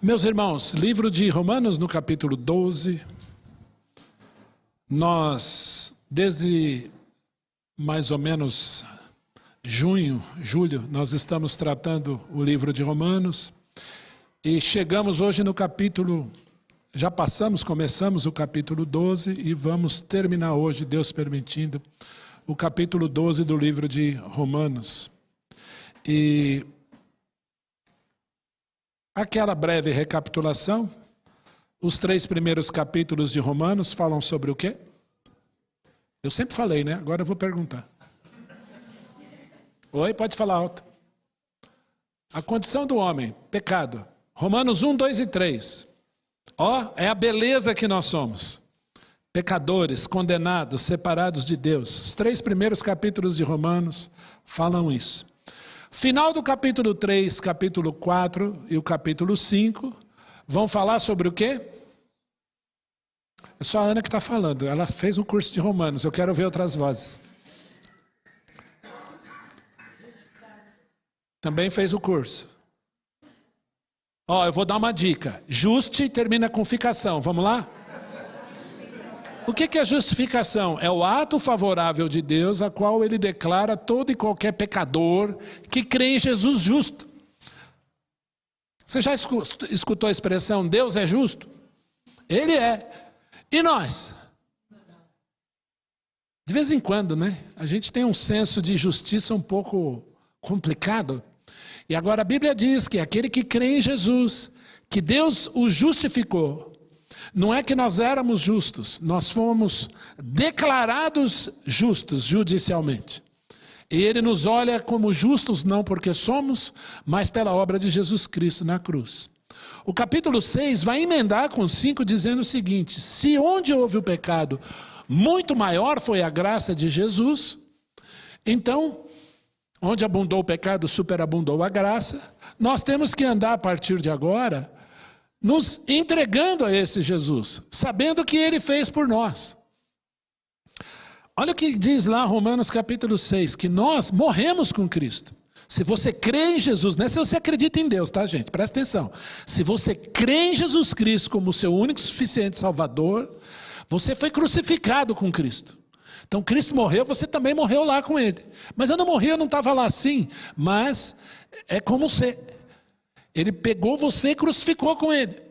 Meus irmãos, livro de Romanos no capítulo 12, nós, desde mais ou menos julho, nós estamos tratando o livro de Romanos e chegamos hoje no capítulo, começamos o capítulo 12 e vamos terminar hoje, Deus permitindo, o capítulo 12 do livro de Romanos. E aquela breve recapitulação, os 3 primeiros capítulos de Romanos falam sobre o quê? Eu sempre falei, né? Agora eu vou perguntar. Oi, pode falar alto. A condição do homem, pecado. Romanos 1, 2 e 3. É a beleza que nós somos. Pecadores, condenados, separados de Deus. Os 3 primeiros capítulos de Romanos falam isso. Final do capítulo 3, capítulo 4 e o capítulo 5 vão falar sobre o quê? É só a Ana que está falando, ela fez um curso de Romanos, eu quero ver outras vozes. Também fez o curso. Eu vou dar uma dica, juste termina com ficação, vamos lá? O que é justificação? É o ato favorável de Deus, a qual ele declara todo e qualquer pecador que crê em Jesus justo. Você já escutou a expressão, Deus é justo? Ele é. E nós? De vez em quando, né? A gente tem um senso de justiça um pouco complicado. E agora a Bíblia diz que aquele que crê em Jesus, que Deus o justificou, não é que nós éramos justos, nós fomos declarados justos judicialmente. E Ele nos olha como justos não porque somos, mas pela obra de Jesus Cristo na cruz. O capítulo 6 vai emendar com 5 dizendo o seguinte: se onde houve o pecado, muito maior foi a graça de Jesus, então, onde abundou o pecado, superabundou a graça. Nós temos que andar a partir de agora nos entregando a esse Jesus, sabendo o que Ele fez por nós. Olha o que diz lá Romanos capítulo 6, que nós morremos com Cristo. Se você crê em Jesus, não é se você acredita em Deus, tá, gente? Presta atenção. Se você crê em Jesus Cristo como seu único e suficiente Salvador, você foi crucificado com Cristo. Então Cristo morreu, você também morreu lá com Ele. Mas eu não morri, eu não estava lá assim, mas é como você... Ele pegou você e crucificou com Ele.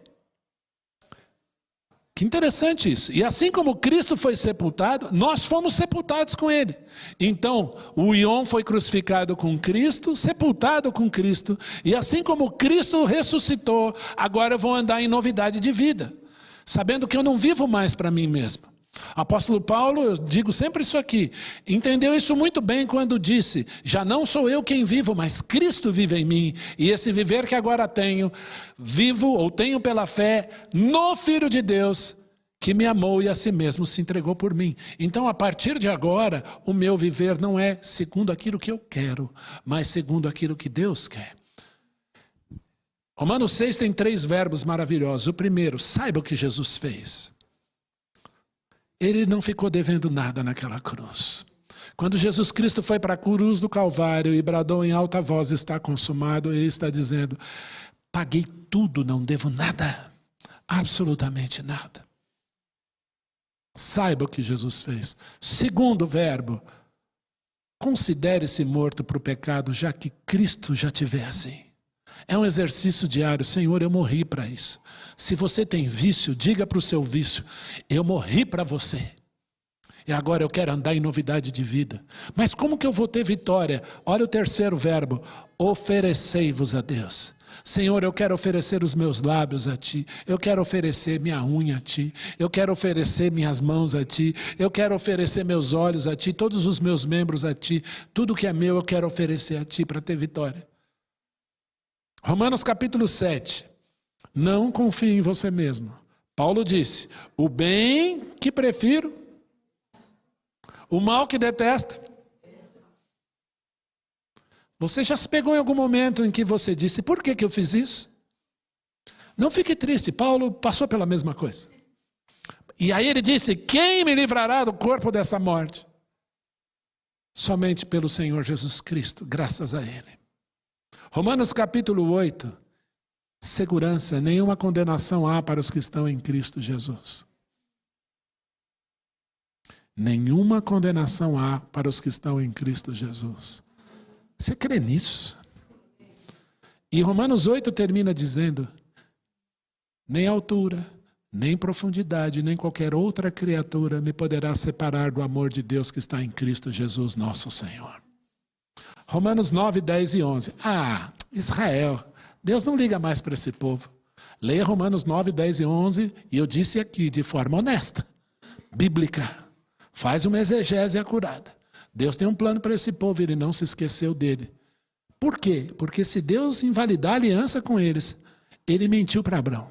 Que interessante isso. E assim como Cristo foi sepultado, nós fomos sepultados com Ele. Então, o Ion foi crucificado com Cristo, sepultado com Cristo. E assim como Cristo ressuscitou, agora eu vou andar em novidade de vida. Sabendo que eu não vivo mais para mim mesmo. Apóstolo Paulo, eu digo sempre isso aqui, entendeu isso muito bem quando disse: já não sou eu quem vivo, mas Cristo vive em mim, e esse viver que agora tenho, vivo ou tenho pela fé no Filho de Deus, que me amou e a si mesmo se entregou por mim. Então a partir de agora, o meu viver não é segundo aquilo que eu quero, mas segundo aquilo que Deus quer. Romanos 6 tem 3 verbos maravilhosos. O primeiro, saiba o que Jesus fez. Ele não ficou devendo nada naquela cruz. Quando Jesus Cristo foi para a cruz do Calvário e bradou em alta voz, está consumado, ele está dizendo: paguei tudo, não devo nada, absolutamente nada. Saiba o que Jesus fez. Segundo verbo, considere-se morto para o pecado, já que Cristo já te vê assim. É um exercício diário. Senhor, eu morri para isso. Se você tem vício, diga para o seu vício: eu morri para você. E agora eu quero andar em novidade de vida. Mas como que eu vou ter vitória? Olha o terceiro verbo: oferecei-vos a Deus. Senhor, eu quero oferecer os meus lábios a Ti. Eu quero oferecer minha unha a Ti. Eu quero oferecer minhas mãos a Ti. Eu quero oferecer meus olhos a Ti. Todos os meus membros a Ti. Tudo que é meu eu quero oferecer a Ti para ter vitória. Romanos capítulo 7. Não confie em você mesmo. Paulo disse: o bem que prefiro, o mal que detesto. Você já se pegou em algum momento em que você disse: por que eu fiz isso? Não fique triste, Paulo passou pela mesma coisa. E aí ele disse: quem me livrará do corpo dessa morte? Somente pelo Senhor Jesus Cristo, graças a Ele. Romanos capítulo 8, segurança, nenhuma condenação há para os que estão em Cristo Jesus. Nenhuma condenação há para os que estão em Cristo Jesus. Você crê nisso? E Romanos 8 termina dizendo: nem altura, nem profundidade, nem qualquer outra criatura me poderá separar do amor de Deus que está em Cristo Jesus, nosso Senhor. Romanos 9, 10 e 11. Israel, Deus não liga mais para esse povo. Leia Romanos 9, 10 e 11, e eu disse aqui de forma honesta, bíblica. Faz uma exegese acurada. Deus tem um plano para esse povo, ele não se esqueceu dele. Por quê? Porque se Deus invalidar a aliança com eles, ele mentiu para Abraão.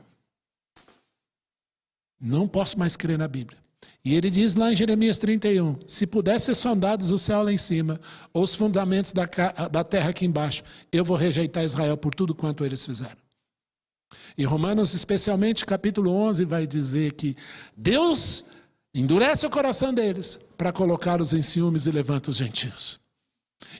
Não posso mais crer na Bíblia. E ele diz lá em Jeremias 31, se pudesse ser sondados o céu lá em cima, ou os fundamentos da terra aqui embaixo, eu vou rejeitar Israel por tudo quanto eles fizeram. E Romanos, especialmente capítulo 11, vai dizer que Deus endurece o coração deles para colocá-los em ciúmes e levanta os gentios.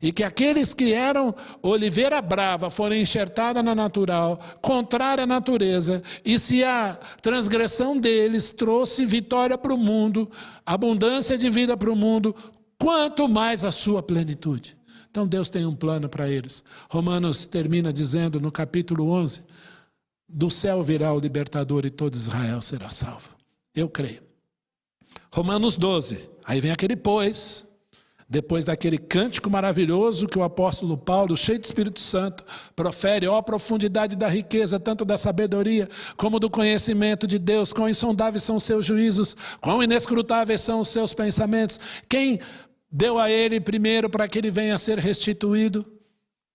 E que aqueles que eram oliveira brava foram enxertadas na natural, contrária à natureza, e se a transgressão deles trouxe vitória para o mundo, abundância de vida para o mundo, quanto mais a sua plenitude. Então Deus tem um plano para eles. Romanos termina dizendo no capítulo 11, do céu virá o libertador e todo Israel será salvo. Eu creio. Romanos 12, aí vem aquele pois, depois daquele cântico maravilhoso que o apóstolo Paulo, cheio de Espírito Santo, profere, ó profundidade da riqueza, tanto da sabedoria como do conhecimento de Deus, quão insondáveis são os seus juízos, quão inescrutáveis são os seus pensamentos, quem deu a ele primeiro para que ele venha a ser restituído,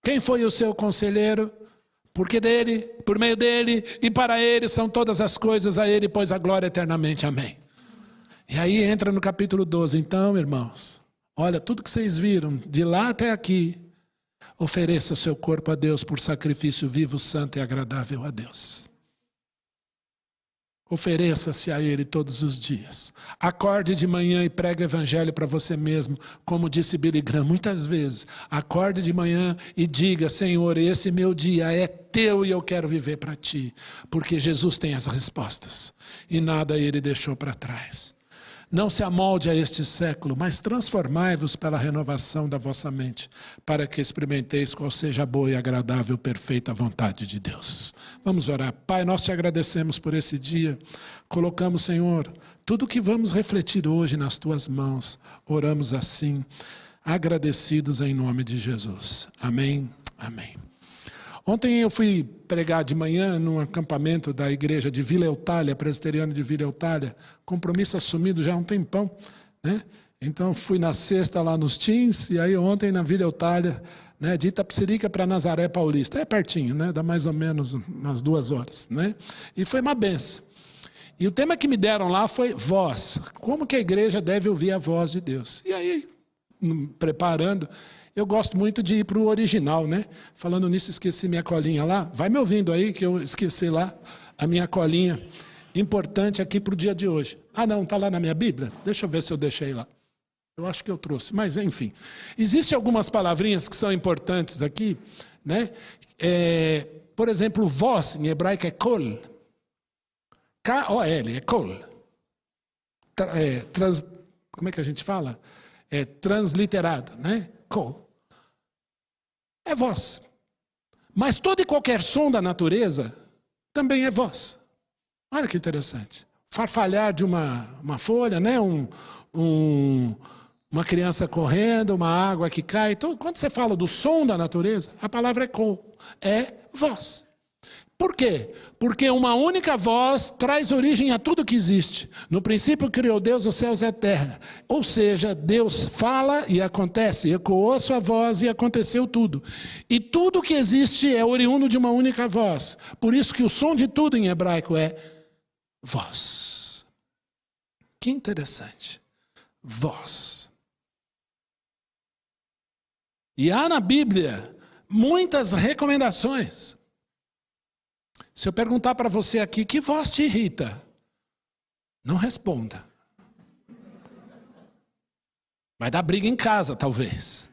quem foi o seu conselheiro, porque dele, por meio dele e para ele são todas as coisas, a ele pois a glória eternamente, amém. E aí entra no capítulo 12, então irmãos, olha, tudo que vocês viram, de lá até aqui, ofereça o seu corpo a Deus por sacrifício vivo, santo e agradável a Deus. Ofereça-se a Ele todos os dias. Acorde de manhã e pregue o evangelho para você mesmo, como disse Billy Graham muitas vezes. Acorde de manhã e diga, Senhor, esse meu dia é teu e eu quero viver para ti, porque Jesus tem as respostas e nada Ele deixou para trás. Não se amolde a este século, mas transformai-vos pela renovação da vossa mente, para que experimenteis qual seja a boa e agradável, perfeita vontade de Deus. Vamos orar. Pai, nós te agradecemos por esse dia. Colocamos, Senhor, tudo o que vamos refletir hoje nas tuas mãos. Oramos assim, agradecidos em nome de Jesus. Amém. Amém. Ontem eu fui pregar de manhã num acampamento da igreja de Vila Eutália, presbiteriana de Vila Eutália, compromisso assumido já há um tempão, né? Então fui na sexta lá nos Teens, e aí ontem na Vila Eutália, né, de Itapecerica para Nazaré Paulista, é pertinho, né? Dá mais ou menos umas 2 horas, né? E foi uma benção. E o tema que me deram lá foi voz, como que a igreja deve ouvir a voz de Deus. E aí, preparando, eu gosto muito de ir para o original, né? Falando nisso, esqueci minha colinha lá. Vai me ouvindo aí que eu esqueci lá a minha colinha importante aqui para o dia de hoje. Ah, não, está lá na minha Bíblia? Deixa eu ver se eu deixei lá. Eu acho que eu trouxe, mas enfim. Existem algumas palavrinhas que são importantes aqui, né? Por exemplo, voz em hebraico é kol. K-O-L, é kol. Como é que a gente fala? É transliterado, né? Kol. É voz. Mas todo e qualquer som da natureza também é voz. Olha que interessante. Farfalhar de uma folha, né? Uma criança correndo, uma água que cai. Então, quando você fala do som da natureza, a palavra é kol, é voz. Por quê? Porque uma única voz traz origem a tudo que existe. No princípio criou Deus os céus e a terra. Ou seja, Deus fala e acontece, ecoou a sua voz e aconteceu tudo. E tudo que existe é oriundo de uma única voz. Por isso que o som de tudo em hebraico é voz. Que interessante. Voz. E há na Bíblia muitas recomendações. Se eu perguntar para você aqui, que voz te irrita? Não responda. Vai dar briga em casa, talvez.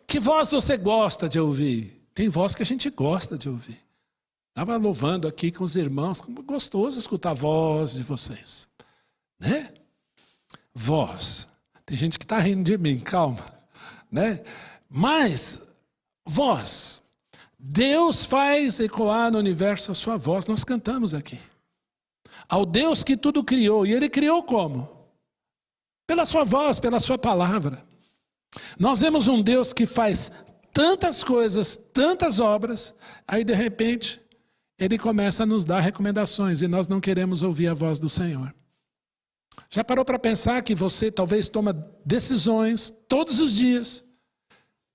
Que voz você gosta de ouvir? Tem voz que a gente gosta de ouvir. Estava louvando aqui com os irmãos. Gostoso escutar a voz de vocês. Né? Voz. Tem gente que está rindo de mim, calma. Né? Mas, voz. Deus faz ecoar no universo a sua voz. Nós cantamos aqui. Ao Deus que tudo criou. E Ele criou como? Pela sua voz, pela sua palavra. Nós vemos um Deus que faz tantas coisas, tantas obras, aí de repente Ele começa a nos dar recomendações e nós não queremos ouvir a voz do Senhor. Já parou para pensar que você talvez toma decisões todos os dias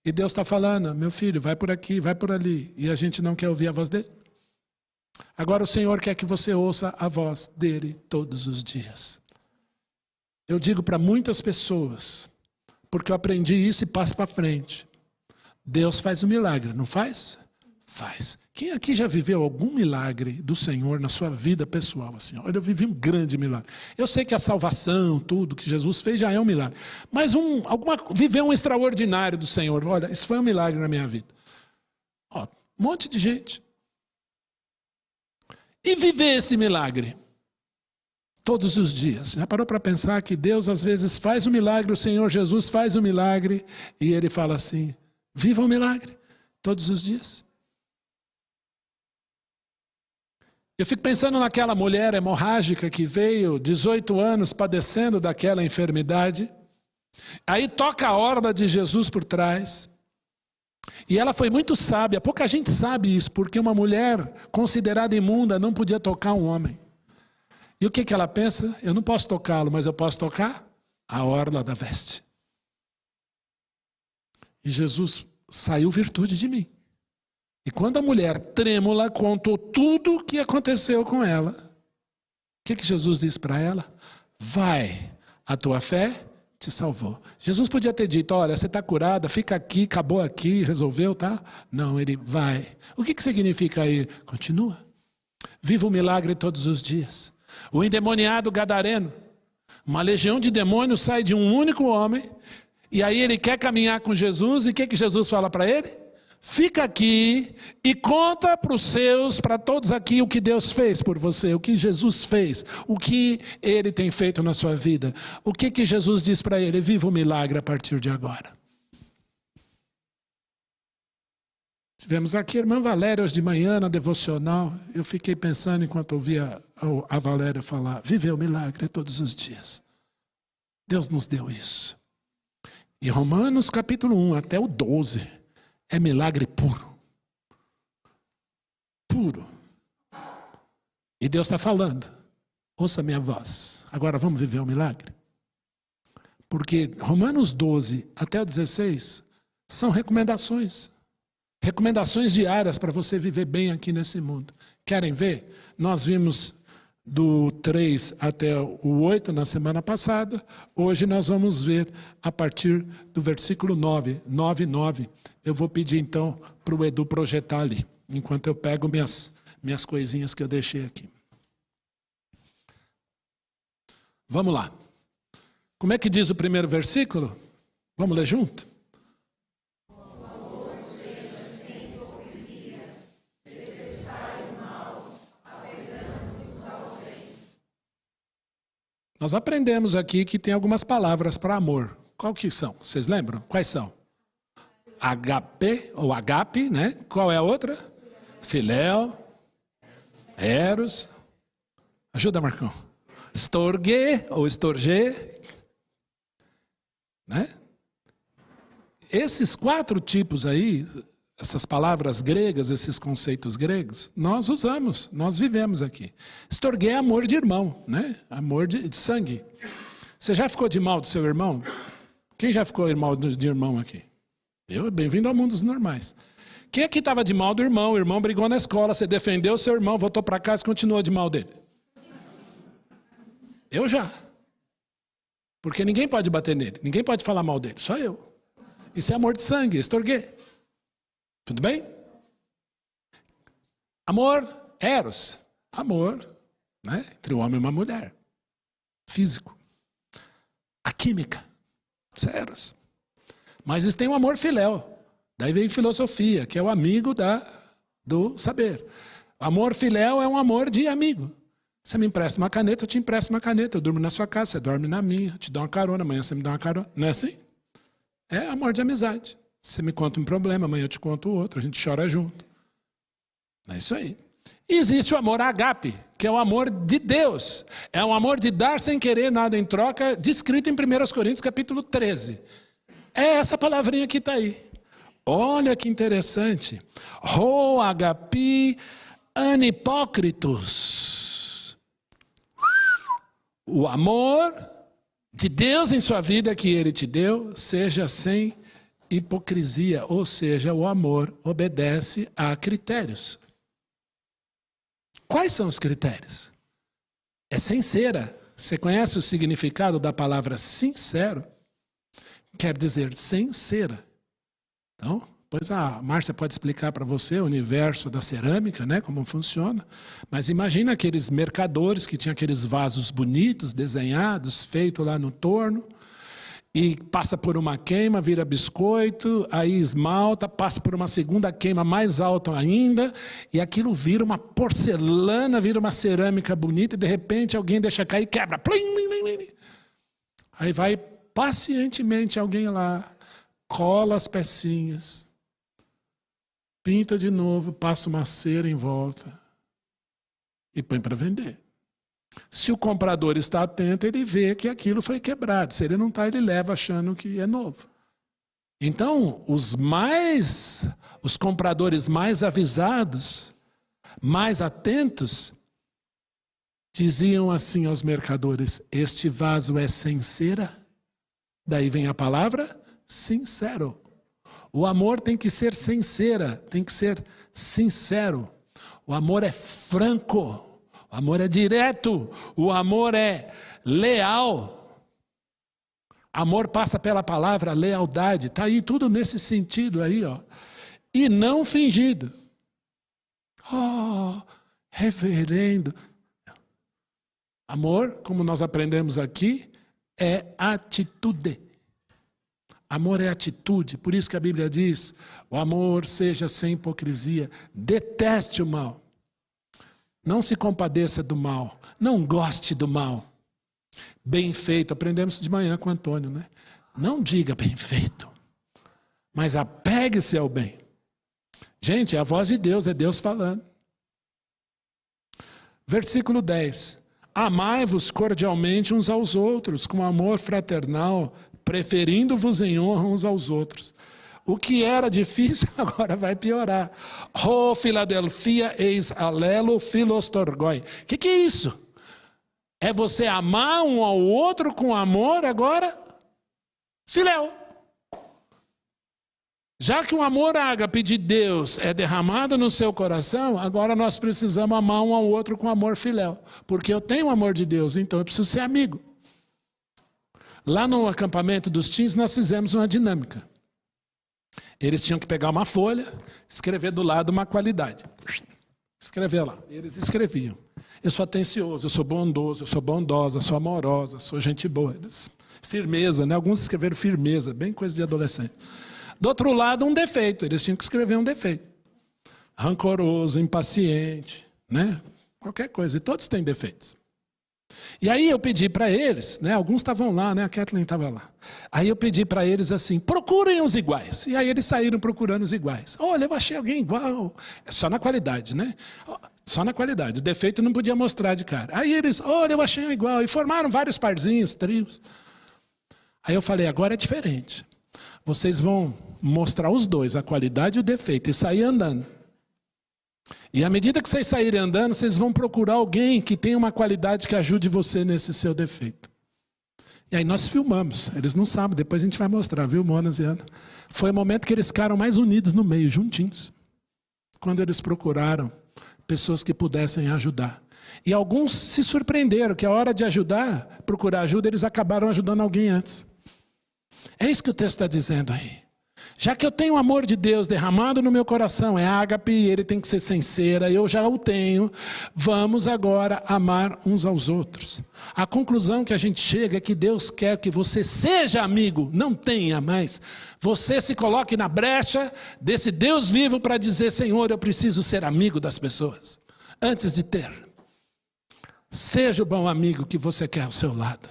e Deus está falando, meu filho, vai por aqui, vai por ali, e a gente não quer ouvir a voz dele? Agora o Senhor quer que você ouça a voz dele todos os dias. Eu digo para muitas pessoas, porque eu aprendi isso e passo para frente. Deus faz um milagre, não faz? Faz. Quem aqui já viveu algum milagre do Senhor na sua vida pessoal? Assim, olha, eu vivi um grande milagre. Eu sei que a salvação, tudo que Jesus fez já é um milagre. Mas viver um extraordinário do Senhor. Olha, isso foi um milagre na minha vida. Ó, um monte de gente. E viver esse milagre todos os dias. Já parou para pensar que Deus às vezes faz um milagre, o Senhor Jesus faz um milagre e Ele fala assim, viva o milagre todos os dias. Eu fico pensando naquela mulher hemorrágica que veio 18 anos padecendo daquela enfermidade. Aí toca a orla de Jesus por trás. E ela foi muito sábia. Pouca gente sabe isso, porque uma mulher considerada imunda não podia tocar um homem. E o que ela pensa? Eu não posso tocá-lo, mas eu posso tocar a orla da veste. E Jesus saiu virtude de mim. E quando a mulher trêmula contou tudo o que aconteceu com ela, o que Jesus disse para ela? Vai, a tua fé te salvou. Jesus podia ter dito, olha, você está curada, fica aqui, acabou aqui, resolveu, tá? Não, ele vai. O que significa ir? Continua. Viva o milagre todos os dias. O endemoniado gadareno, uma legião de demônios sai de um único homem, e aí ele quer caminhar com Jesus, e o que Jesus fala para ele? Fica aqui e conta para os seus, para todos aqui, o que Deus fez por você, o que Jesus fez, o que Ele tem feito na sua vida. O que Jesus diz para ele? Viva o milagre a partir de agora. Tivemos aqui a irmã Valéria hoje de manhã na devocional. Eu fiquei pensando enquanto ouvia a Valéria falar, viver o milagre todos os dias. Deus nos deu isso. E Romanos capítulo 1 até o 12 é milagre puro. Puro. E Deus está falando, ouça a minha voz. Agora vamos viver o milagre? Porque Romanos 12 até o 16 são recomendações. Recomendações diárias para você viver bem aqui nesse mundo. Querem ver? Nós vimos do 3 até o 8 na semana passada. Hoje nós vamos ver a partir do versículo 9. Eu vou pedir então para o Edu projetar ali, enquanto eu pego minhas coisinhas que eu deixei aqui. Vamos lá. Como é que diz o primeiro versículo? Vamos ler junto? Nós aprendemos aqui que tem algumas palavras para amor. Qual que são? Vocês lembram? Quais são? Agape, ou agape, né? Qual é a outra? Filéu, eros. Ajuda, Marcão. Storge, ou estorge. Né? Esses 4 tipos aí, essas palavras gregas, esses conceitos gregos, nós usamos, nós vivemos aqui. Storge é amor de irmão, né? Amor de sangue. Você já ficou de mal do seu irmão? Quem já ficou de mal de irmão aqui? Eu, bem-vindo ao mundo dos normais. Quem aqui estava de mal do irmão? O irmão brigou na escola, você defendeu o seu irmão, voltou para casa e continuou de mal dele. Eu já. Porque ninguém pode bater nele, ninguém pode falar mal dele, só eu. Isso é amor de sangue, estorguei. Tudo bem? Amor, eros. Amor, né? Entre um homem e uma mulher. Físico. A química. Isso é eros. Mas tem o amor filéu. Daí vem filosofia, que é o amigo do saber. Amor filéu é um amor de amigo. Você me empresta uma caneta, eu te empresto uma caneta. Eu durmo na sua casa, você dorme na minha. Eu te dou uma carona, amanhã você me dá uma carona. Não é assim? É amor de amizade. Você me conta um problema, amanhã eu te conto outro. A gente chora junto. É isso aí. E existe o amor ágape, que é o amor de Deus. É um amor de dar sem querer nada em troca, descrito em 1 Coríntios capítulo 13. É essa palavrinha que está aí. Olha que interessante. Ho agapi anipócritos. O amor de Deus em sua vida que Ele te deu, seja sem hipocrisia. Ou seja, o amor obedece a critérios. Quais são os critérios? É sincera. Você conhece o significado da palavra sincero? Quer dizer sincera. Então, depois a Márcia pode explicar para você o universo da cerâmica, né, como funciona. Mas imagina aqueles mercadores que tinham aqueles vasos bonitos, desenhados, feitos lá no torno. E passa por uma queima, vira biscoito, aí esmalta, passa por uma segunda queima mais alta ainda, e aquilo vira uma porcelana, vira uma cerâmica bonita, e de repente alguém deixa cair e quebra. Aí vai pacientemente alguém lá, cola as pecinhas, pinta de novo, passa uma cera em volta e põe para vender. Se o comprador está atento, ele vê que aquilo foi quebrado. Se ele não está, ele leva achando que é novo. Então, os compradores mais avisados, mais atentos, diziam assim aos mercadores: este vaso é sem cera? Daí vem a palavra sincero. O amor tem que ser sincera, tem que ser sincero. O amor é franco. O amor é direto, o amor é leal. Amor passa pela palavra lealdade, está aí tudo nesse sentido aí, ó. E não fingido. Oh, reverendo. Amor, como nós aprendemos aqui, é atitude. Amor é atitude, por isso que a Bíblia diz, o amor seja sem hipocrisia, deteste o mal. Não se compadeça do mal. Não goste do mal. Bem feito. Aprendemos de manhã com o Antônio, né? Não diga bem feito. Mas apegue-se ao bem. Gente, é a voz de Deus, é Deus falando. Versículo 10. Amai-vos cordialmente uns aos outros, com amor fraternal, preferindo-vos em honra uns aos outros. O que era difícil agora vai piorar. Ho Filadelfia eis alelo filostorgoi. O que é isso? É você amar um ao outro com amor agora? Filéu. Já que o amor ágape de Deus é derramado no seu coração, agora nós precisamos amar um ao outro com amor filéu. Porque eu tenho o amor de Deus, então eu preciso ser amigo. Lá no acampamento dos teens nós fizemos uma dinâmica. Eles tinham que pegar uma folha, escrever do lado uma qualidade. Escrever lá. Eles escreviam. Eu sou atencioso, eu sou bondoso, eu sou bondosa, sou amorosa, sou gente boa. Firmeza, né? Alguns escreveram firmeza, bem coisa de adolescente. Do outro lado, um defeito. Eles tinham que escrever um defeito. Rancoroso, impaciente, né? Qualquer coisa. E todos têm defeitos. E aí eu pedi para eles, né? Alguns estavam lá, né? A Kathleen estava lá. Aí eu pedi para eles assim, procurem os iguais. E aí eles saíram procurando os iguais. Olha, eu achei alguém igual. É só na qualidade, né? Só na qualidade. O defeito não podia mostrar de cara. Aí eles, olha, eu achei um igual. E formaram vários parzinhos, trios. Aí eu falei, agora é diferente. Vocês vão mostrar os dois, a qualidade e o defeito, e sair andando. E à medida que vocês saírem andando, vocês vão procurar alguém que tenha uma qualidade que ajude você nesse seu defeito. E aí nós filmamos. Eles não sabem, depois a gente vai mostrar, viu, Monas e Ana? Foi o momento que eles ficaram mais unidos no meio, juntinhos. Quando eles procuraram pessoas que pudessem ajudar. E alguns se surpreenderam que a hora de ajudar, procurar ajuda, eles acabaram ajudando alguém antes. É isso que o texto está dizendo aí. Já que eu tenho o amor de Deus derramado no meu coração, é ágape, ele tem que ser sincera, eu já o tenho, vamos agora amar uns aos outros. A conclusão que a gente chega é que Deus quer que você seja amigo, não tenha mais. Você se coloque na brecha desse Deus vivo para dizer, Senhor, eu preciso ser amigo das pessoas. antes de ter. Seja o bom amigo que você quer ao seu lado.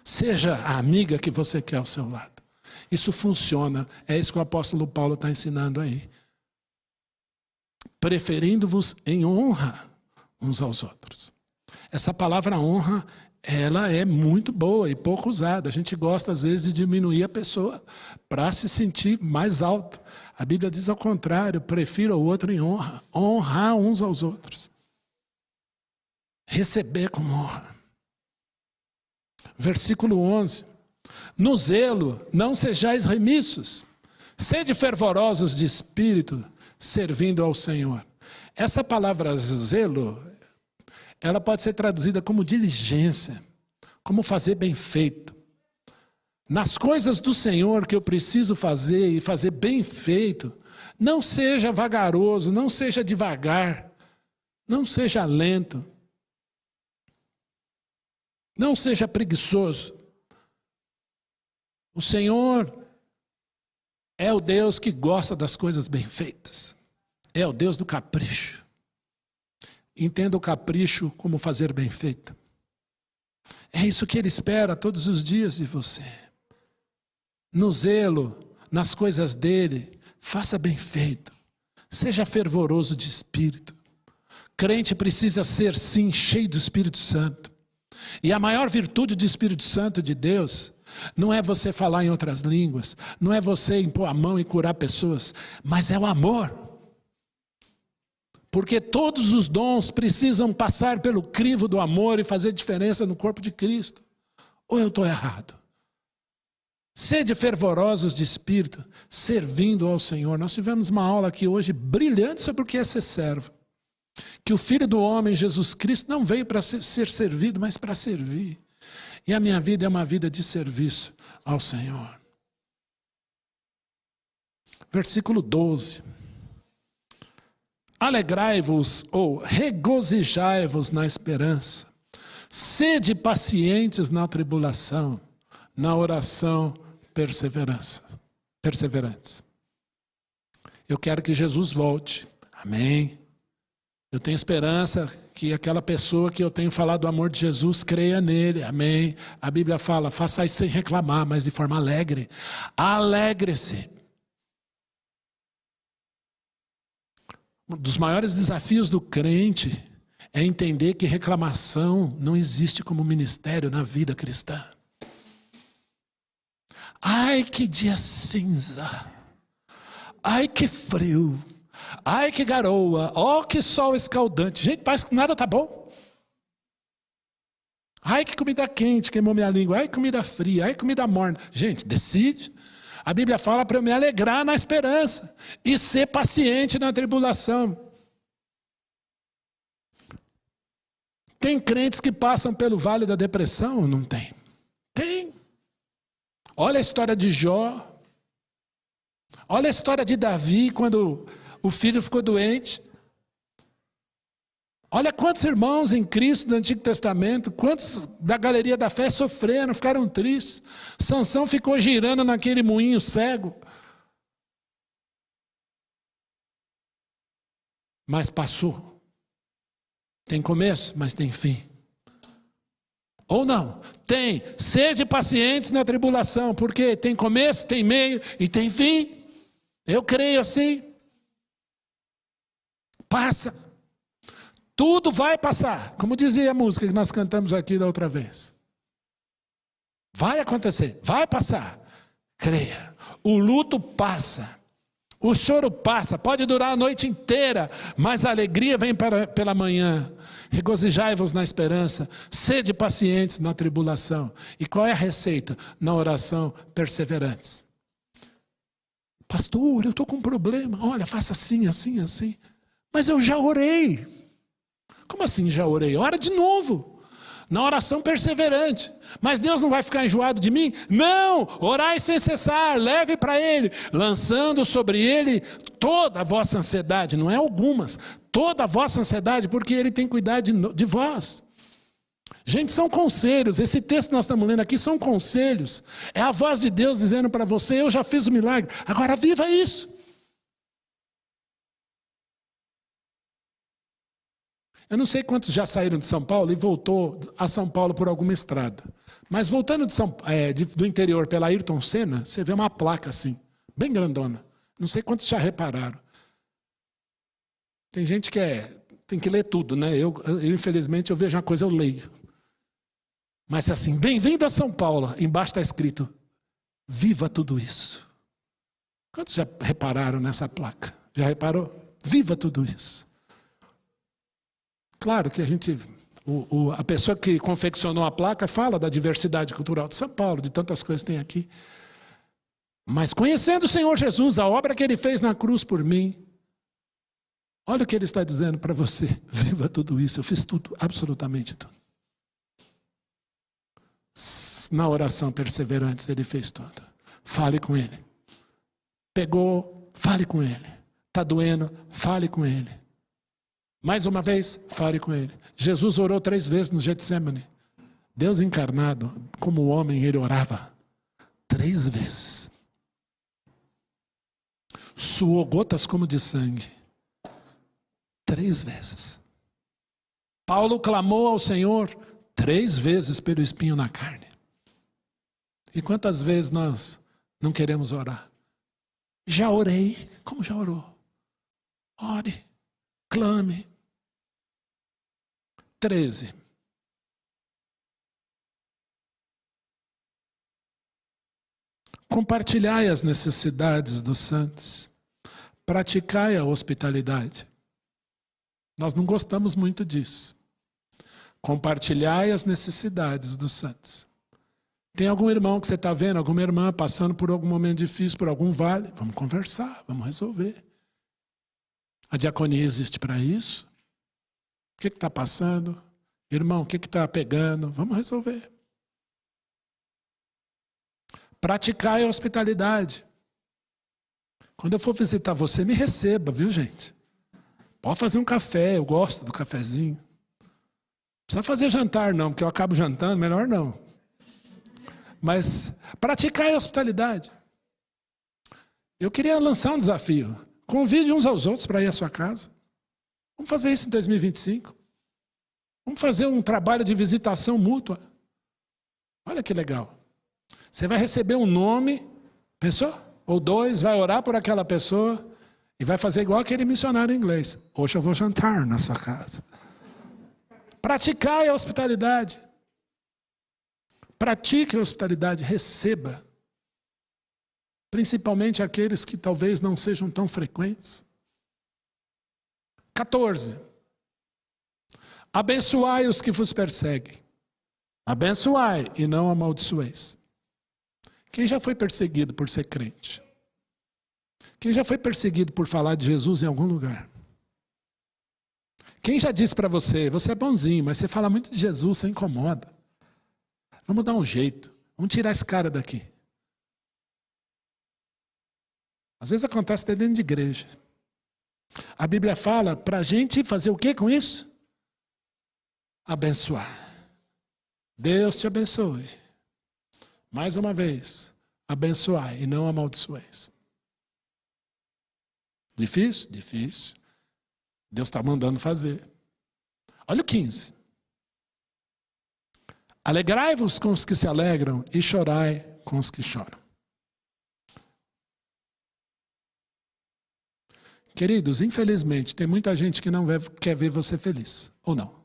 Seja a amiga que você quer ao seu lado. Isso funciona, é isso que o apóstolo Paulo está ensinando aí. Preferindo-vos em honra uns aos outros. Essa palavra honra, ela é muito boa e pouco usada. A gente gosta às vezes de diminuir a pessoa para se sentir mais alto. A Bíblia diz ao contrário, prefira o outro em honra. Honrar uns aos outros. Receber com honra. Versículo 11. No zelo, não sejais remissos. Sede fervorosos de espírito, servindo ao Senhor. Essa palavra zelo, ela pode ser traduzida como diligência, como fazer bem feito. Nas coisas do Senhor que eu preciso fazer e fazer bem feito, não seja vagaroso, não seja devagar, não seja lento, não seja preguiçoso. O Senhor é o Deus que gosta das coisas bem feitas. É o Deus do capricho. Entenda o capricho como fazer bem feito. É isso que Ele espera todos os dias de você. No zelo, nas coisas dEle, faça bem feito. Seja fervoroso de espírito. Crente precisa ser, sim, cheio do Espírito Santo. E a maior virtude do Espírito Santo de Deus não é você falar em outras línguas, não é você impor a mão e curar pessoas, mas é o amor. Porque todos os dons precisam passar pelo crivo do amor e fazer diferença no corpo de Cristo. Ou eu estou errado? Sede fervorosos de espírito, servindo ao Senhor. Nós tivemos uma aula aqui hoje brilhante sobre o que é ser servo. Que o Filho do Homem, Jesus Cristo, não veio para ser servido, mas para servir. E a minha vida é uma vida de serviço ao Senhor. Versículo 12. Alegrai-vos ou regozijai-vos na esperança. Sede pacientes na tribulação, na oração perseverantes. Eu quero que Jesus volte. Amém. Eu tenho esperança que aquela pessoa que eu tenho falado do amor de Jesus creia nele. Amém. A Bíblia fala, faça isso sem reclamar, mas de forma alegre. Alegre-se. Um dos maiores desafios do crente é entender que reclamação não existe como ministério na vida cristã. Ai, que dia cinza. Ai, que frio. Ai, que garoa. Ó, que sol escaldante. Gente, parece que nada tá bom. Ai, que comida quente, queimou minha língua. Ai, comida fria. Ai, comida morna. Gente, decide. A Bíblia fala para eu me alegrar na esperança e ser paciente na tribulação. Tem crentes que passam pelo vale da depressão? Não tem. Tem. Olha a história de Jó. Olha a história de Davi quando o filho ficou doente. Olha quantos irmãos em Cristo do Antigo Testamento, quantos da galeria da fé sofreram, ficaram tristes. Sansão ficou girando naquele moinho cego. Mas passou. Tem começo, mas tem fim. Ou não? Tem. Sede pacientes na tribulação, porque tem começo, tem meio e tem fim. Eu creio assim. Passa. Tudo vai passar. Como dizia a música que nós cantamos aqui da outra vez. Vai acontecer, vai passar. Creia. O luto passa. O choro passa. Pode durar a noite inteira, mas a alegria vem pela manhã. Regozijai-vos na esperança. Sede pacientes na tribulação. E qual é a receita? Na oração perseverantes. Pastor, eu estou com um problema. Olha, faça assim, assim, assim. Mas eu já orei. Como assim já orei? Ora de novo. Na oração perseverante. Mas Deus não vai ficar enjoado de mim? Não! Orai sem cessar, leve para Ele, lançando sobre Ele toda a vossa ansiedade, não é algumas, toda a vossa ansiedade, porque Ele tem cuidado de vós. Gente, são conselhos. Esse texto que nós estamos lendo aqui são conselhos. É a voz de Deus dizendo para você, eu já fiz o milagre, agora viva isso. Eu não sei quantos já saíram de São Paulo e voltou a São Paulo por alguma estrada. Mas voltando do interior pela Ayrton Senna, você vê uma placa assim, bem grandona. Não sei quantos já repararam. Tem gente que tem que ler tudo, né? Eu, infelizmente, eu vejo uma coisa, eu leio. Mas assim, bem-vindo a São Paulo. Embaixo está escrito, viva tudo isso. Quantos já repararam nessa placa? Já reparou? Viva tudo isso. Claro que a pessoa que confeccionou a placa fala da diversidade cultural de São Paulo, de tantas coisas que tem aqui. Mas conhecendo o Senhor Jesus, a obra que Ele fez na cruz por mim, olha o que Ele está dizendo para você. Viva tudo isso, eu fiz tudo, absolutamente tudo. Na oração perseverante, Ele fez tudo. Fale com Ele. Pegou, fale com Ele. Está doendo, fale com Ele. Mais uma vez, fale com Ele. Jesus orou 3 vezes no Getsemane. Deus encarnado, como homem, Ele orava 3 vezes. Suou gotas como de sangue 3 vezes. Paulo clamou ao Senhor 3 vezes pelo espinho na carne. E quantas vezes nós não queremos orar? Já orei. Como já orou? Ore, clame. 13. Compartilhai as necessidades dos santos. Praticai a hospitalidade. Nós não gostamos muito disso. Compartilhai as necessidades dos santos. Tem algum irmão que você está vendo, alguma irmã passando por algum momento difícil, por algum vale? Vamos conversar, vamos resolver. A diaconia existe para isso. O que está passando? Irmão, o que está pegando? Vamos resolver. Praticai a hospitalidade. Quando eu for visitar você, me receba, viu, gente? Pode fazer um café, eu gosto do cafezinho. Não precisa fazer jantar, não, porque eu acabo jantando, melhor não. Mas praticai a hospitalidade. Eu queria lançar um desafio. Convide uns aos outros para ir à sua casa. Vamos fazer isso em 2025. Vamos fazer um trabalho de visitação mútua. Olha que legal. Você vai receber um nome, pessoa, ou 2, vai orar por aquela pessoa e vai fazer igual aquele missionário inglês. Hoje eu vou jantar na sua casa. Praticai a hospitalidade. Pratique a hospitalidade, receba. Principalmente aqueles que talvez não sejam tão frequentes. 14. Abençoai os que vos perseguem. Abençoai e não amaldiçoeis. Quem já foi perseguido por ser crente? Quem já foi perseguido por falar de Jesus em algum lugar? Quem já disse para você, você é bonzinho, mas você fala muito de Jesus, você incomoda. Vamos dar um jeito, vamos tirar esse cara daqui. Às vezes acontece até dentro de igreja. A Bíblia fala para a gente fazer o que com isso? Abençoar. Deus te abençoe. Mais uma vez, abençoai e não amaldiçoeis. Difícil? Difícil. Deus está mandando fazer. Olha o 15. Alegrai-vos com os que se alegram e chorai com os que choram. Queridos, infelizmente, tem muita gente que não quer ver você feliz. Ou não?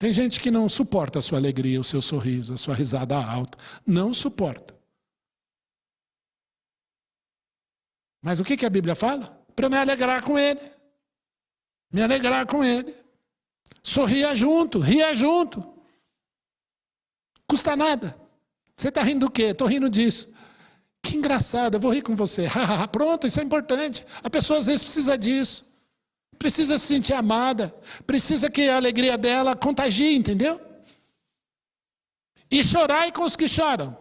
Tem gente que não suporta a sua alegria, o seu sorriso, a sua risada alta. Não suporta. Mas o que a Bíblia fala? Para eu me alegrar com ele. Me alegrar com ele. Sorria junto, ria junto. Custa nada. Você está rindo do quê? Estou rindo disso. Que engraçado, eu vou rir com você. Pronto, isso é importante. A pessoa às vezes precisa disso. Precisa se sentir amada. Precisa que a alegria dela contagie, entendeu? E chorai com os que choram.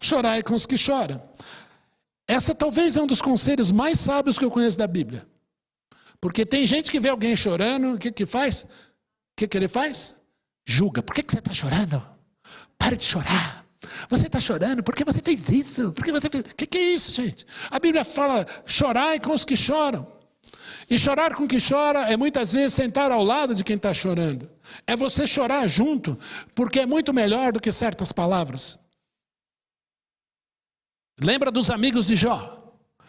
Chorai com os que choram. Essa talvez é um dos conselhos mais sábios que eu conheço da Bíblia. Porque tem gente que vê alguém chorando, o que faz? O que ele faz? Julga. Por que você está chorando? Pare de chorar. Você está chorando porque você fez isso. Porque você fez... O que é isso, gente? A Bíblia fala, chorai com os que choram. E chorar com quem chora é muitas vezes sentar ao lado de quem está chorando. É você chorar junto, porque é muito melhor do que certas palavras. Lembra dos amigos de Jó?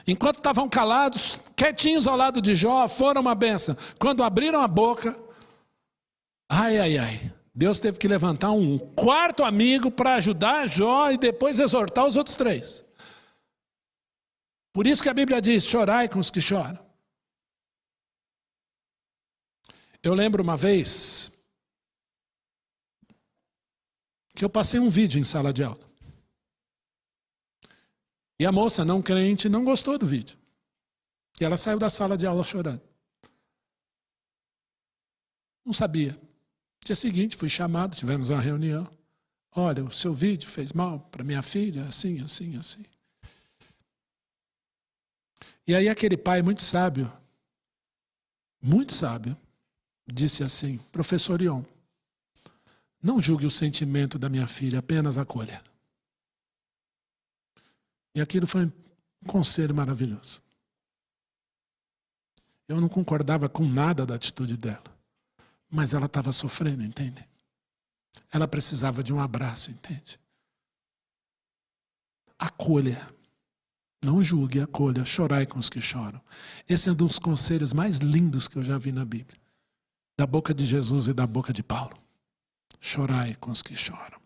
Enquanto estavam calados, quietinhos ao lado de Jó, foram uma bênção. Quando abriram a boca, ai, ai, ai. Deus teve que levantar um quarto amigo para ajudar Jó e depois exortar os outros 3. Por isso que a Bíblia diz, chorai com os que choram. Eu lembro uma vez que eu passei um vídeo em sala de aula. E a moça não crente não gostou do vídeo. E ela saiu da sala de aula chorando. Não sabia. Dia seguinte fui chamado, tivemos uma reunião. Olha, o seu vídeo fez mal para minha filha, assim, assim, assim. E aí aquele pai muito sábio, disse assim, professor Ion, não julgue o sentimento da minha filha, apenas acolha. E aquilo foi um conselho maravilhoso. Eu não concordava com nada da atitude dela, mas ela estava sofrendo, entende? Ela precisava de um abraço, entende? Acolha. Não julgue, acolha, chorai com os que choram. Esse é um dos conselhos mais lindos que eu já vi na Bíblia. Da boca de Jesus e da boca de Paulo. Chorai com os que choram.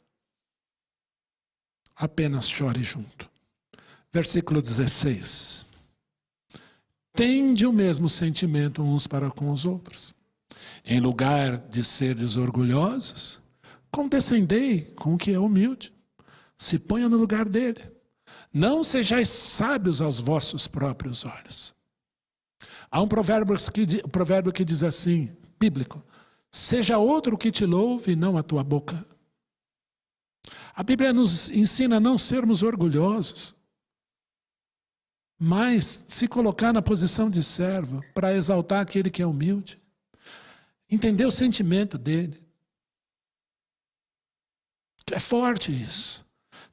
Apenas chore junto. Versículo 16. Tende o mesmo sentimento uns para com os outros. Em lugar de seres orgulhosos, condescendei com o que é humilde. Se ponha no lugar dele. Não sejais sábios aos vossos próprios olhos. Há um provérbio que diz assim, bíblico, seja outro que te louve e não a tua boca. A Bíblia nos ensina a não sermos orgulhosos, mas se colocar na posição de servo para exaltar aquele que é humilde. Entender o sentimento dele. É forte isso.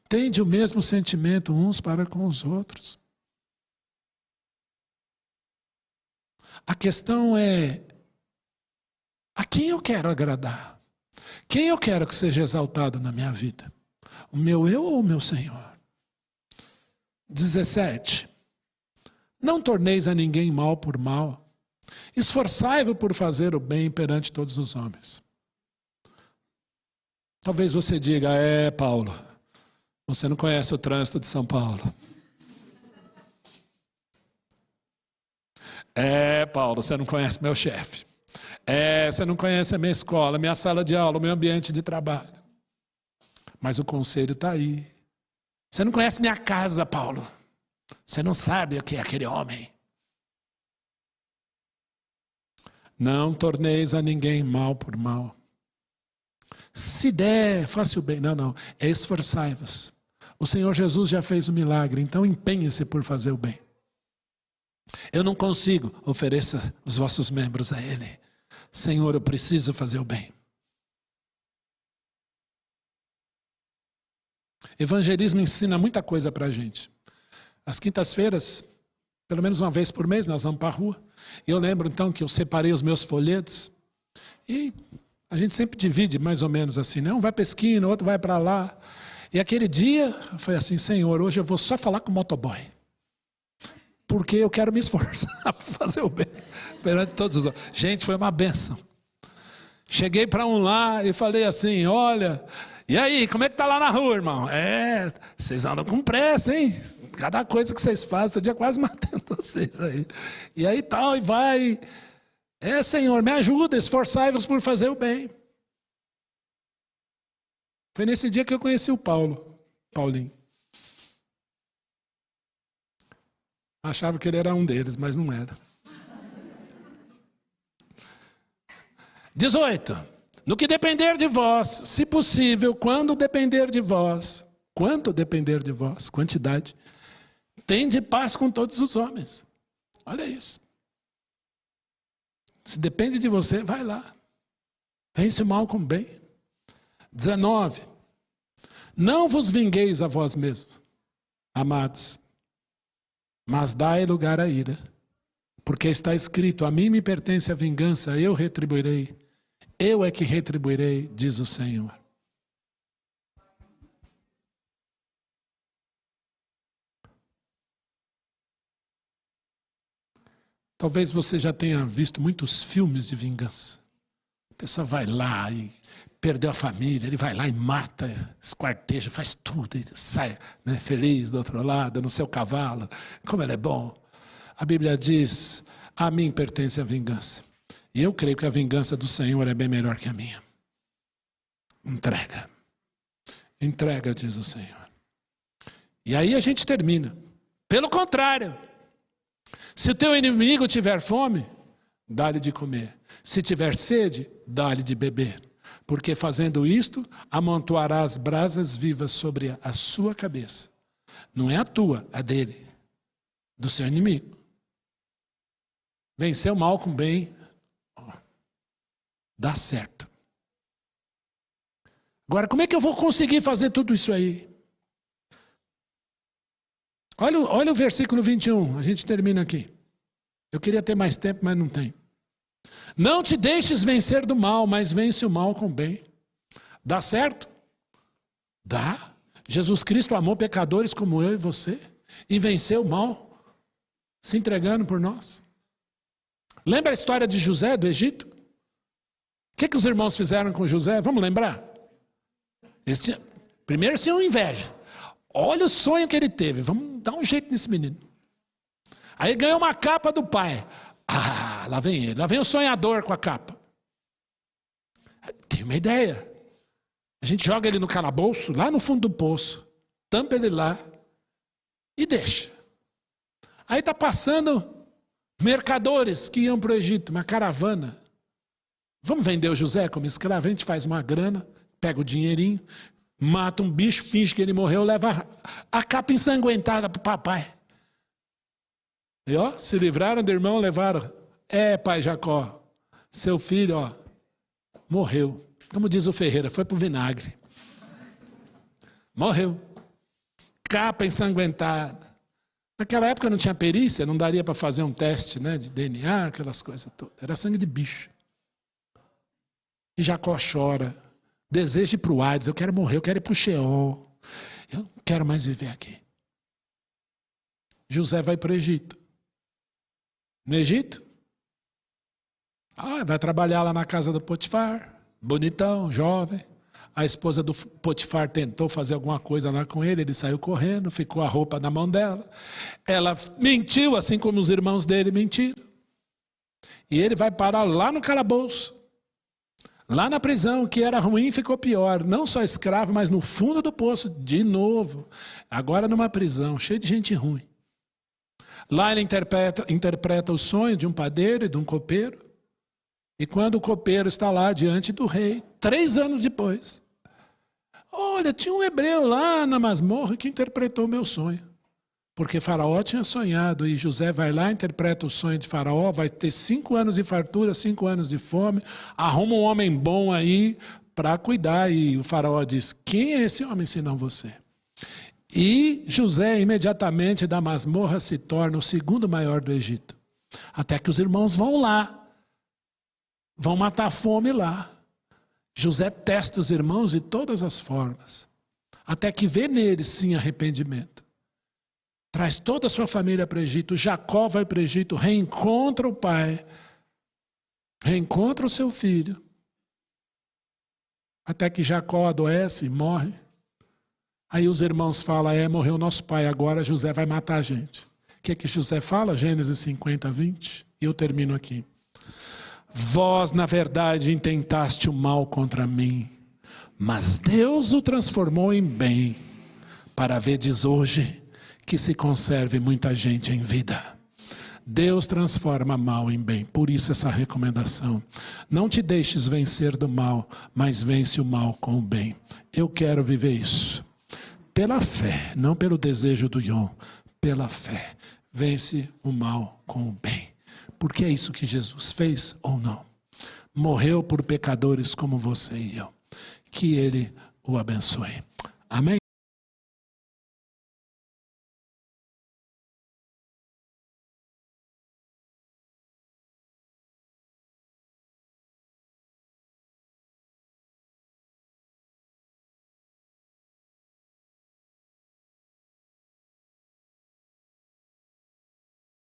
Tende o mesmo sentimento uns para com os outros. A questão é, a quem eu quero agradar? Quem eu quero que seja exaltado na minha vida? O meu eu ou o meu Senhor? 17. Não torneis a ninguém mal por mal. Esforçai-vos por fazer o bem perante todos os homens. Talvez você diga, Paulo, você não conhece o trânsito de São Paulo. Paulo, você não conhece meu chefe. Você não conhece a minha escola, minha sala de aula, o meu ambiente de trabalho. Mas o conselho está aí. Você não conhece minha casa, Paulo. Você não sabe o que é aquele homem. Não torneis a ninguém mal por mal. Se der, faça o bem. Não. É esforçai-vos. O Senhor Jesus já fez o milagre, então empenhe-se por fazer o bem. Eu não consigo, ofereça os vossos membros a Ele. Senhor, eu preciso fazer o bem. Evangelismo ensina muita coisa para a gente. Às quintas-feiras, pelo menos uma vez por mês, nós vamos para a rua. Eu lembro então que eu separei os meus folhetos e a gente sempre divide mais ou menos assim, né? Um vai para a esquina, outro vai para lá. E aquele dia foi assim, Senhor, hoje eu vou só falar com o motoboy. Porque eu quero me esforçar para fazer o bem perante todos os outros. Gente, foi uma bênção. Cheguei para um lá e falei assim, olha, e aí, como é que tá lá na rua, irmão? Vocês andam com pressa, hein? Cada coisa que vocês fazem, todo dia quase matando vocês aí. E aí tal, e vai. Senhor, me ajuda, esforçai-vos por fazer o bem. Foi nesse dia que eu conheci o Paulinho. Achava que ele era um deles, mas não era. 18. No que depender de vós, se possível, quanto depender de vós, quantidade, tende paz com todos os homens. Olha isso. Se depende de você, vai lá. Vence o mal com o bem. 19. Não vos vingueis a vós mesmos, amados, mas dai lugar à ira, Porque está escrito: a mim me pertence a vingança, eu retribuirei. Eu é que retribuirei, diz o Senhor. Talvez você já tenha visto muitos filmes de vingança. A pessoa vai lá e perdeu a família, ele vai lá e mata, esquarteja, faz tudo e sai, né, feliz do outro lado, no seu cavalo. Como ele é bom. A Bíblia diz: a mim pertence a vingança. E eu creio que a vingança do Senhor é bem melhor que a minha. Entrega. Entrega, diz o Senhor. E aí a gente termina. Pelo contrário, se o teu inimigo tiver fome, dá-lhe de comer. Se tiver sede, dá-lhe de beber. Porque fazendo isto, amontoarás brasas vivas sobre a sua cabeça. Não é a tua, a dele, do seu inimigo. Vencer o mal com o bem, dá certo. Agora, como é que eu vou conseguir fazer tudo isso aí? Olha o versículo 21, a gente termina aqui. Eu queria ter mais tempo, mas não tem. Não te deixes vencer do mal, mas vence o mal com o bem. Dá certo? Dá. Jesus Cristo amou pecadores como eu e você e venceu o mal, se entregando por nós. Lembra a história de José do Egito? O que os irmãos fizeram com José? Vamos lembrar? Primeiro eles tinham inveja. Olha o sonho que ele teve. Vamos dar um jeito nesse menino. Aí ganhou uma capa do pai. Ah, lá vem ele. Lá vem o sonhador com a capa. Tem uma ideia. A gente joga ele no calabouço, lá no fundo do poço. Tampa ele lá e deixa. Aí está passando mercadores que iam para o Egito, uma caravana. Vamos vender o José como escravo? A gente faz uma grana, pega o dinheirinho, mata um bicho, finge que ele morreu, leva a capa ensanguentada para o papai. E ó, se livraram do irmão, levaram. Pai Jacó, seu filho, ó, morreu. Como diz o Ferreira, foi pro vinagre. Morreu. Capa ensanguentada. Naquela época não tinha perícia, não daria para fazer um teste, né, de DNA, aquelas coisas todas. Era sangue de bicho. E Jacó chora. Deseja ir para o Hades. Eu quero morrer, eu quero ir para o Sheol. Eu não quero mais viver aqui. José vai para o Egito. No Egito? Vai trabalhar lá na casa do Potifar. Bonitão, jovem. A esposa do Potifar tentou fazer alguma coisa lá com ele. Ele saiu correndo, ficou a roupa na mão dela. Ela mentiu, assim como os irmãos dele mentiram. E ele vai parar lá no calabouço. Lá na prisão, que era ruim, ficou pior. Não só escravo, mas no fundo do poço, de novo. Agora numa prisão, cheio de gente ruim. Lá ele interpreta o sonho de um padeiro e de um copeiro. E quando o copeiro está lá diante do rei, 3 anos depois, olha, tinha um hebreu lá na masmorra que interpretou o meu sonho. Porque Faraó tinha sonhado e José vai lá, interpreta o sonho de Faraó, vai ter 5 anos de fartura, 5 anos de fome, arruma um homem bom aí para cuidar. E o Faraó diz: quem é esse homem senão você? E José imediatamente da masmorra se torna o 2º maior do Egito. Até que os irmãos vão lá, vão matar a fome lá. José testa os irmãos de todas as formas, até que vê neles sim arrependimento. Traz toda a sua família para o Egito. Jacó vai para o Egito, reencontra o pai, reencontra o seu filho. Até que Jacó adoece e morre. Aí os irmãos falam: morreu nosso pai, agora José vai matar a gente. O que José fala? Gênesis 50, 20. E eu termino aqui. Vós, na verdade, intentaste o mal contra mim, mas Deus o transformou em bem, para verdes hoje que se conserve muita gente em vida. Deus transforma mal em bem. Por isso essa recomendação. Não te deixes vencer do mal, mas vence o mal com o bem. Eu quero viver isso. Pela fé, não pelo desejo do Yom. Pela fé. Vence o mal com o bem. Porque é isso que Jesus fez ou não? Morreu por pecadores como você e eu. Que Ele o abençoe. Amém?